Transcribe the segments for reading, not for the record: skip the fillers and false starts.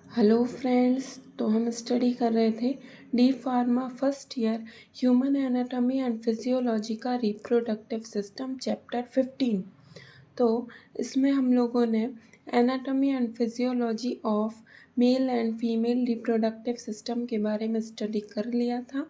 Hello friends. तो हम study कर रहे थे D pharma first year human anatomy and physiology का रिप्रोडक्टिव सिस्टम चैप्टर 15। तो इसमें हम लोगों ने anatomy and physiology of male and female reproductive system के बारे में स्टडी कर लिया था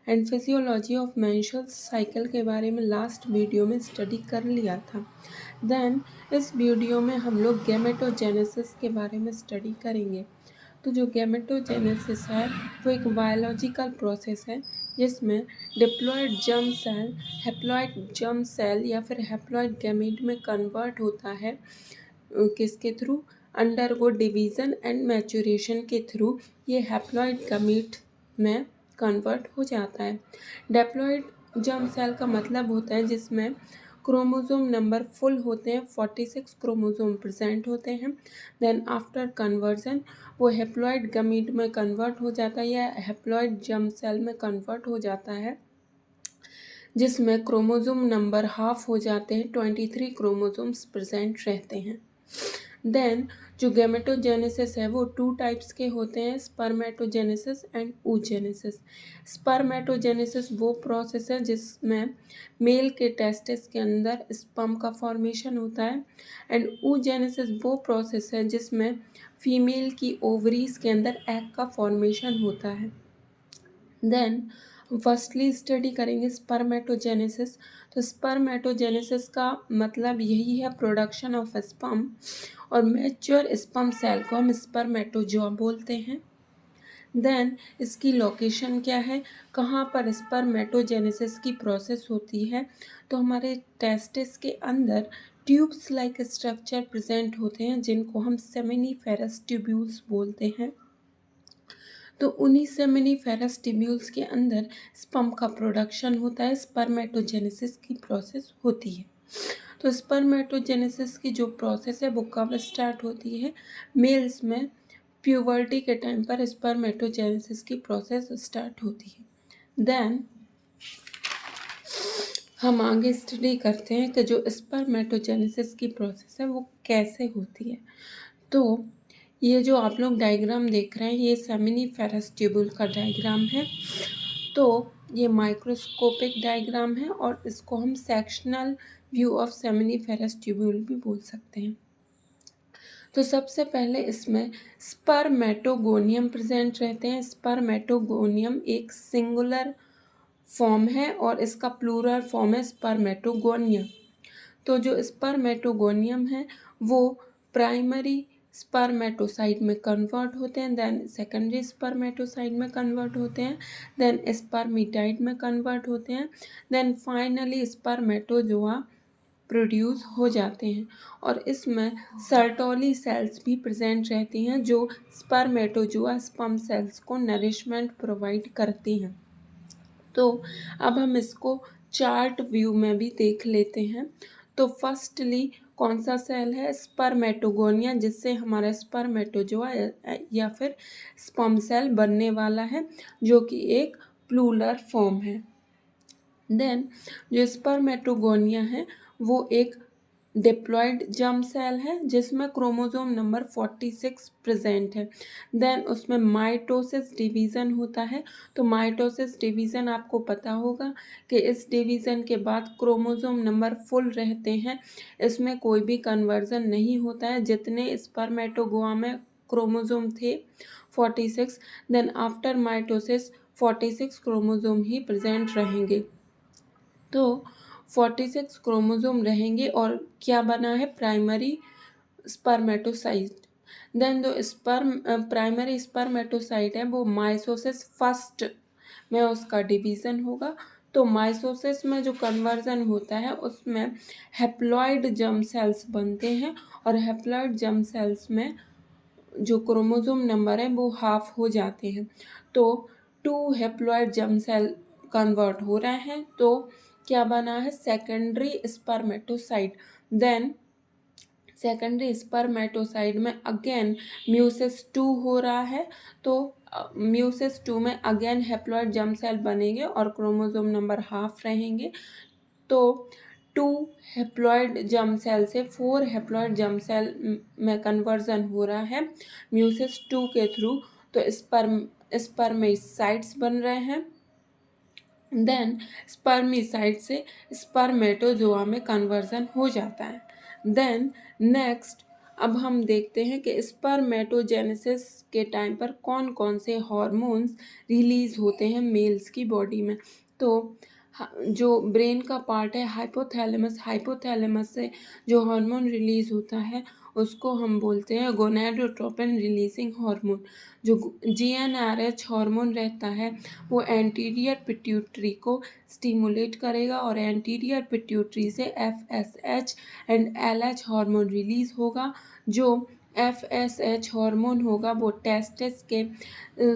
and physiology of menstrual cycle के बारे में लास्ट वीडियो में स्टडी कर लिया था। देन इस वीडियो में हम लोग गैमेटोजेनेसिस के बारे में स्टडी करेंगे। तो जो गैमेटोजेनेसिस है वो एक बायोलॉजिकल प्रोसेस है जिसमें diploid germ cell haploid germ cell या फिर हैप्लॉयड गैमीट में कन्वर्ट होता है। किसके through? Undergo division and maturation के थ्रू ये हैप्लॉयड गैमीट में कन्वर्ट हो जाता है। डिप्लॉयड जर्म सेल का मतलब होता है जिसमें क्रोमोसोम नंबर फुल होते हैं, 46 क्रोमोसोम प्रेजेंट होते हैं। देन आफ्टर कन्वर्जन वो हैप्लॉयड गमीट में कन्वर्ट हो जाता है या हैप्लॉयड जर्म सेल में कन्वर्ट हो जाता है जिसमें क्रोमोसोम नंबर हाफ हो जाते हैं, 23 क्रोमोसोम्स प्रेजेंट रहते हैं। देन जो गैमेटोजेनेसिस है वो टू टाइप्स के होते हैं, स्पर्मेटोजेनेसिस एंड oogenesis। स्पर्मेटोजेनेसिस वो प्रोसेस है जिसमें मेल के टेस्टिस के अंदर स्पर्म का फॉर्मेशन होता है एंड oogenesis वो प्रोसेस है जिसमें फीमेल की ओवरीज के अंदर एग का फॉर्मेशन होता है। देन फर्स्टली स्टडी करेंगे स्पर्मेटोजेनेसिस। तो स्पर्मेटोजेनेसिस का मतलब यही है प्रोडक्शन ऑफ स्पर्म, और मैच्योर स्पर्म सेल को हम स्पर्मेटोजोआ बोलते हैं। देन इसकी लोकेशन क्या है, कहाँ पर स्पर्मेटोजेनेसिस की प्रोसेस होती है? तो हमारे टेस्टिस के अंदर ट्यूब्स लाइक स्ट्रक्चर प्रेजेंट होते हैं जिनको हम सेमिनिफेरस ट्यूब्यूल्स बोलते हैं। तो उन्हीं सेमिनिफेरस ट्यूब्यूल्स के अंदर स्पर्म का प्रोडक्शन होता है, स्पर्मेटोजेनेसिस की प्रोसेस होती है। तो स्पर्मेटोजेनेसिस की जो प्रोसेस है वो कब स्टार्ट होती है? मेल्स में प्यूबर्टी के टाइम पर स्पर्मेटोजेनेसिस की प्रोसेस स्टार्ट होती है। देन हम आगे स्टडी करते हैं कि जो स्पर्मेटोजेनेसिस की प्रोसेस है वो कैसे होती है। तो ये जो आप लोग डायग्राम देख रहे हैं ये सेमिनिफेरस ट्यूब्यूल का डायग्राम है। तो ये माइक्रोस्कोपिक डायग्राम है और इसको हम sectional view of seminiferous tubule भी बोल सकते हैं। तो सबसे पहले इसमें स्पर्मेटोगोनियम प्रेजेंट रहते हैं। स्पर्मेटोगोनियम एक सिंगुलर फॉर्म है और इसका प्लूरल फॉर्म है स्पर्मेटोगोनिया। तो जो स्पर्मेटोगोनियम है वो प्राइमरी स्पर्मेटोसाइट में कन्वर्ट होते हैं, देन सेकेंडरी स्पर्मेटोसाइट में कन्वर्ट होते हैं, देन स्पर्मिटाइड में कन्वर्ट होते हैं, देन फाइनली स्पर्मेटोजोआ प्रोड्यूस हो जाते हैं। और इसमें सर्टोली सेल्स भी प्रेजेंट रहती हैं जो स्पर्मेटोजोआ स्पर्म सेल्स को नरिशमेंट प्रोवाइड करती हैं। तो अब हम इसको चार्ट व्यू में भी देख लेते हैं। तो फर्स्टली कौन सा सेल है? स्पर्मेटोगोनिया, जिससे हमारा स्पर्मेटोजोआ या फिर स्पर्म सेल बनने वाला है जो कि एक प्लूरल फॉर्म है। देन जो स्पर्मेटोगोनिया है वो एक डिप्लॉयड जर्म सेल है जिसमें क्रोमोसोम नंबर 46 प्रेजेंट है। देन उसमें माइटोसिस डिवीज़न होता है। तो माइटोसिस डिवीज़न आपको पता होगा कि इस डिवीज़न के बाद क्रोमोसोम नंबर फुल रहते हैं, इसमें कोई भी कन्वर्जन नहीं होता है। जितने स्पर्मेटोगोआ में क्रोमोसोम थे 46, देन आफ्टर माइटोसिस 46 क्रोमोसोम ही प्रेजेंट रहेंगे। तो 46 क्रोमोसोम रहेंगे और क्या बना है? Primary spermatocyte. देन जो प्राइमरी स्पर्मेटोसाइट है वो माइसोसिस फर्स्ट में उसका डिवीज़न होगा। तो माइसोसिस में जो कन्वर्जन होता है उसमें हैप्लॉयड जर्म सेल्स बनते हैं और हैप्लॉयड जर्म सेल्स में जो क्रोमोसोम नंबर है वो हाफ हो जाते हैं। तो 2 हैप्लॉयड जर्म सेल कन्वर्ट हो रहे हैं तो क्या बना है? Secondary spermatocyte. Then secondary spermatocyte में अगेन म्यूसिस 2 हो रहा है। तो म्यूसिस 2 में अगेन हैप्लॉयड जर्म सेल बनेंगे और क्रोमोसोम नंबर हाफ रहेंगे। तो 2 हैप्लॉइड जर्म सेल से 4 हैप्लॉइड जर्म सेल में कन्वर्जन हो रहा है म्यूसिस 2 के थ्रू, तो स्पर्मेसाइट्स बन रहे हैं। देन स्पर्मिसाइट से स्पर्मेटोजोआ में कन्वर्जन हो जाता है। देन नेक्स्ट अब हम देखते हैं कि स्पर्मेटोजेनेसिस के टाइम पर कौन कौन से हार्मोन्स रिलीज होते हैं मेल्स की बॉडी में। तो जो ब्रेन का पार्ट है हाइपोथैलेमस से जो हार्मोन रिलीज होता है उसको हम बोलते हैं गोनाडोट्रोपिन रिलीजिंग हार्मोन। जो जीएनआरएच हार्मोन रहता है वो एंटीरियर पिट्यूटरी को स्टिमुलेट करेगा और एंटीरियर पिट्यूटरी से FSH and LH hormone release होगा। जो एफएसएच हार्मोन होगा वो टेस्टिस के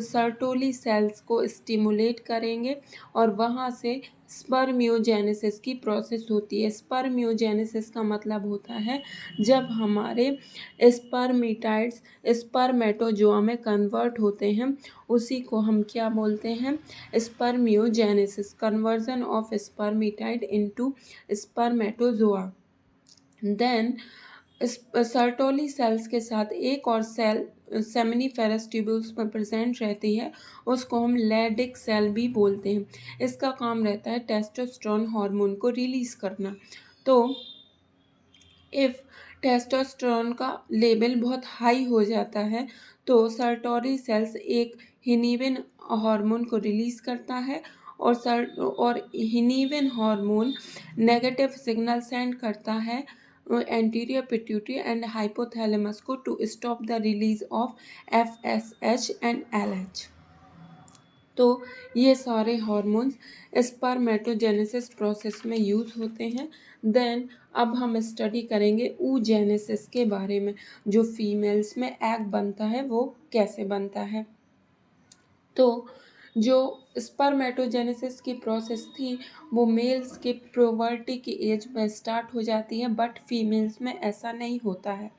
सर्टोली सेल्स को स्टिमुलेट करेंगे और वहाँ से स्पर्मियोजेनेसिस की प्रोसेस होती है। स्पर्मियोजेनेसिस का मतलब होता है जब हमारे स्पर्मिटाइड्स स्पर्मेटोजोआ में कन्वर्ट होते हैं, उसी को हम क्या बोलते हैं, spermiogenesis, conversion of spermatid into spermatozoa. Then Sertoli cells के साथ एक और सेल सेमिनिफेरस ट्यूब्यूल्स में प्रेजेंट रहती है, उसको हम लैडिक सेल भी बोलते हैं। इसका काम रहता है टेस्टोस्टेरोन हार्मोन को रिलीज करना। तो इफ़ टेस्टोस्टेरोन का लेवल बहुत हाई हो जाता है तो सर्टोरी सेल्स एक हिनिविन हार्मोन को रिलीज करता है और हिनिविन हार्मोन नेगेटिव सिग्नल सेंड करता है एंटीरियर पिट्यूटरी एंड हाइपोथैलेमस को to stop the release of FSH and LH. तो ये सारे हार्मोन्स स्पर्मेटोजेनेसिस प्रोसेस में यूज़ होते हैं। देन अब हम स्टडी करेंगे oogenesis के बारे में, जो फीमेल्स में एग बनता है वो कैसे बनता है। तो जो स्पर्मेटोजेनेसिस की प्रोसेस थी वो मेल्स के प्रोवर्टी की एज में स्टार्ट हो जाती है, बट फीमेल्स में ऐसा नहीं होता है।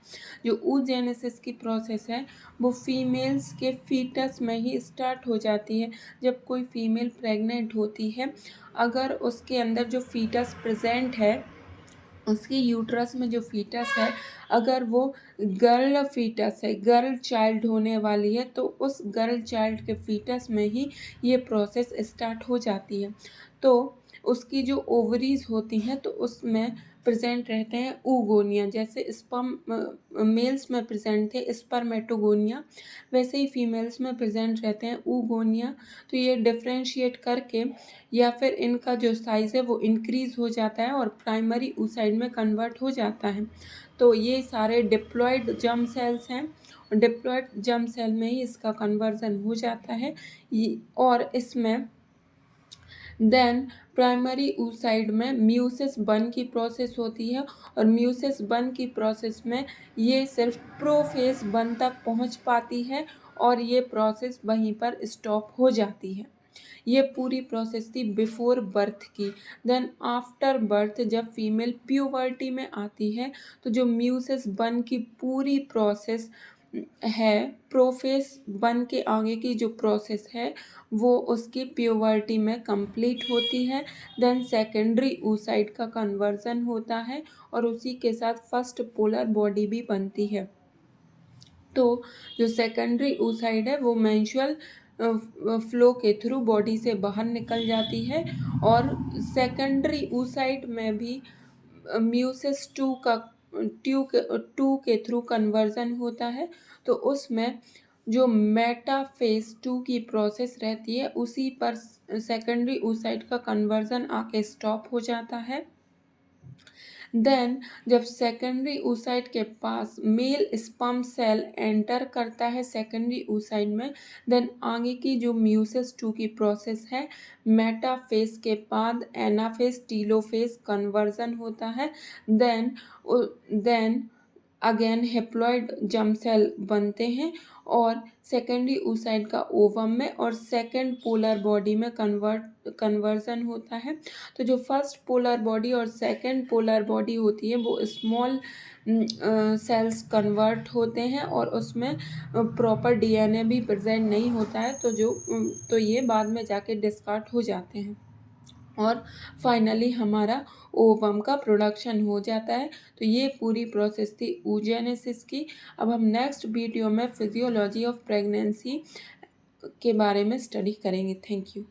जो oogenesis की प्रोसेस है वो फीमेल्स के फीटस में ही स्टार्ट हो जाती है। जब कोई फीमेल प्रेग्नेंट होती है, अगर उसके अंदर जो फीटस प्रेजेंट है, उसकी यूट्रस में जो फीटस है, अगर वो गर्ल फीटस है, गर्ल चाइल्ड होने वाली है, तो उस गर्ल चाइल्ड के फीटस में ही ये प्रोसेस स्टार्ट हो जाती है। तो उसकी जो ओवरीज होती हैं तो उसमें प्रेजेंट रहते हैं oogonia। जैसे स्पर्म मेल्स में प्रेजेंट थे स्पर्मेटोगोनिया, वैसे ही फीमेल्स में प्रेजेंट रहते हैं oogonia। तो ये डिफ्रेंशिएट करके या फिर इनका जो साइज़ है वो इंक्रीज़ हो जाता है और प्राइमरी oocyte में कन्वर्ट हो जाता है। तो ये सारे डिप्लॉयड जर्म सेल्स हैं, डिप्लॉयड जर्म सेल में ही इसका कन्वर्जन हो जाता है। और इसमें देन प्राइमरी oocyte में म्यूसिस बर्न की प्रोसेस होती है और म्यूसिस बर्न की प्रोसेस में ये सिर्फ प्रोफेस बर्न तक पहुंच पाती है और ये प्रोसेस वहीं पर स्टॉप हो जाती है। ये पूरी प्रोसेस थी बिफोर बर्थ की। देन आफ्टर बर्थ जब फीमेल प्यूबर्टी में आती है तो जो म्यूसिस बर्न की पूरी प्रोसेस है, प्रोफेस बन के आगे की जो प्रोसेस है वो उसकी प्यूबर्टी में कंप्लीट होती है। देन सेकेंडरी oocyte का कन्वर्जन होता है और उसी के साथ फर्स्ट पोलर बॉडी भी बनती है। तो जो सेकेंडरी oocyte है वो मेंस्ट्रुअल फ्लो के थ्रू बॉडी से बाहर निकल जाती है और सेकेंडरी oocyte में भी म्यूसिस टू के थ्रू कन्वर्जन होता है। तो उसमें जो मेटाफेज 2 की प्रोसेस रहती है उसी पर सेकेंडरी oocyte का कन्वर्जन आके स्टॉप हो जाता है। देन जब सेकेंडरी oocyte के पास मेल स्पर्म सेल एंटर करता है सेकेंडरी oocyte में, देन आगे की जो म्यूसिस 2 की प्रोसेस है, मेटाफेज के बाद एनाफेज टीलोफेज कन्वर्जन होता है। Then again haploid germ cell बनते हैं और सेकेंडरी oocyte का ओवम में और सेकेंड पोलर बॉडी में कन्वर्जन होता है। तो जो फर्स्ट पोलर बॉडी और सेकेंड पोलर बॉडी होती है वो स्मॉल सेल्स कन्वर्ट होते हैं और उसमें प्रॉपर डीएनए भी प्रेजेंट नहीं होता है, तो ये बाद में जाके डिस्कार्ड हो जाते हैं। और फाइनली हमारा ओवम का प्रोडक्शन हो जाता है। तो ये पूरी प्रोसेस थी oogenesis की। अब हम नेक्स्ट वीडियो में फिजियोलॉजी ऑफ प्रेगनेंसी के बारे में स्टडी करेंगे। Thank you.